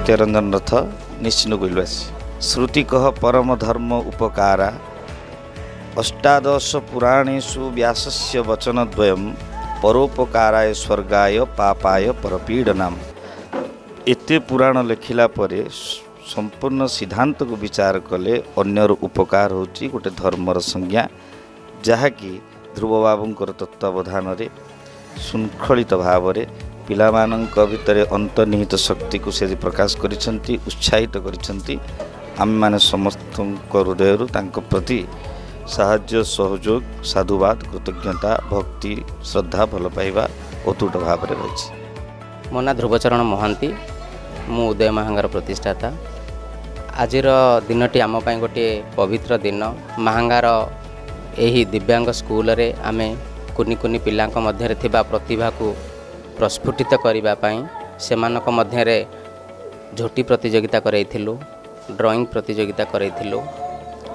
सत्यरंजन रथ निश्चिन गुलवासी श्रुति कह परम धर्म उपकारा अष्टादश पुराणेषु व्यासस्य वचनद्वयं परोपकाराय स्वर्गाय पापाय परपीडनाम। एते पुराण लिखिला परे संपूर्ण सिद्धांत को विचार कले अन्यर उपकार होची गोटे धर्मर संज्ञा, जहाँकि ध्रुव बाबूंकर तत्वावधान रे शृंखलित भाव रे पिलामानंक भितर अंतर्निहित शक्ति को से प्रकाश करिसंती, उत्साहित करिसंती। आम माने समस्त हृदय तांको प्रति साहाय्य सहयोग साधुवाद कृतज्ञता भक्ति श्रद्धा भल पाइबा अतुट भाव रे रही। मो ना ध्रुवचरण महांती, मु उदय महांगार प्रतिष्ठाता। आजिर दिनटी आम पाई गोटे पवित्र दिन। महांगार एही दिव्यांग स्कूल रे आमे कुनी कुनी पिलांक मध्यरे थिबा प्रतिभा को प्रस्फुटित करिबा पाई सेमानक मध्यरे झोटी प्रतियोगिता करैथिलु, ड्राइंग प्रतियोगिता करैथिलु,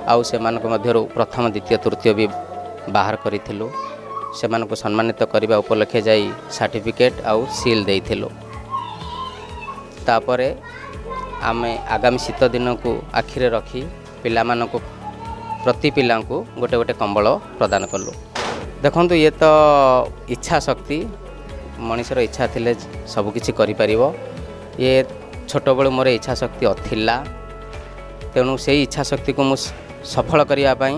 आउ सेमानक मध्यरु प्रथम द्वितीय तृतीय भी बाहर करिथिलु। सेमानक सम्मानित करिबा उपलक्षे जाई सर्टिफिकेट आउ सील देइथिलु। तापरे आमे आगामी शीत दिन को आखिरे रखी पिलामानक प्रति पिला को गोटे गोटे कंबल प्रदान कलु। देखंतु ये तो इच्छा शक्ति, मनुष्यर इच्छा थिले सबकिछि करि परिबो। ये छोट बेलू मोर इच्छा शक्ति अथिला, तेणु से इच्छा शक्ति को मु सफल करिया पई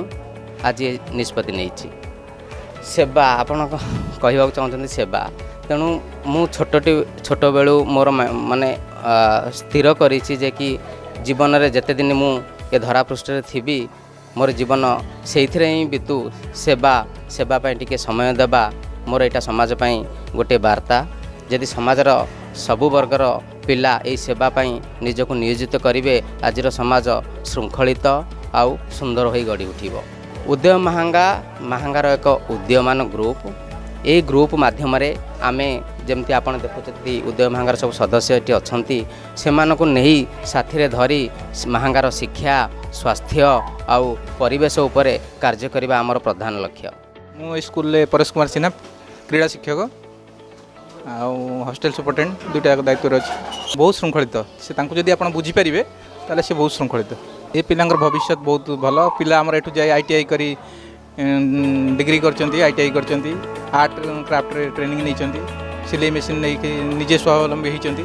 आज निष्पत्ति नेछि। सेवा आपण कहवा चाहते सेवा, तेणु मु छोट बेलू मोर माने स्थिर करिछि जे कि जीवन रे जते दिन मु ये धरा पृष्ठ रे थिबी मोर जीवन से ही बीतू। सेवा पाई टिके समय देबा मोर एटा समाज पाई गोटे वार्ता। यदि समाजर सबु वर्गर पिला ए सेवा पाई निजको नियोजित करिवे, आजिर समाज श्रृंखलित आउ सुंदर होई गढ़ी उठिबो। उदय महांगार एक उद्यमान ग्रुप। ए ग्रुप माध्यम रे आमे जेमती आपण देखुछथि उदय महांगार सब सदस्य एटी अछंती, सेमानको नेही साथी रे धरी महांगार शिक्षा स्वास्थ्य आउ परिवेश उपरे कार्य करिबा हमर प्रधान लक्ष्य। मु स्कूल ले परेश कुमार सिन्हा क्रीड़ा शिक्षक आउ हॉस्टेल सुपरटेंडेंट दुटा दायित्व अछि। बहुत श्रृंखलित से तांको जदि आपण बुझी परिबे ताले से बहुत श्रृंखलित। ए पिलांगर भविष्य बहुत भलो। पिला हमर एठु जाय आईटीआई करी डिग्री करचंती, आईटीआई करचंती, आर्ट क्राफ्ट रे ट्रेनिंग नैचंती, सिलाई मशीन नै के निजे स्वावलंबी होइचंती,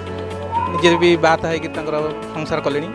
निजे भी बात है कि संसार कलेनी।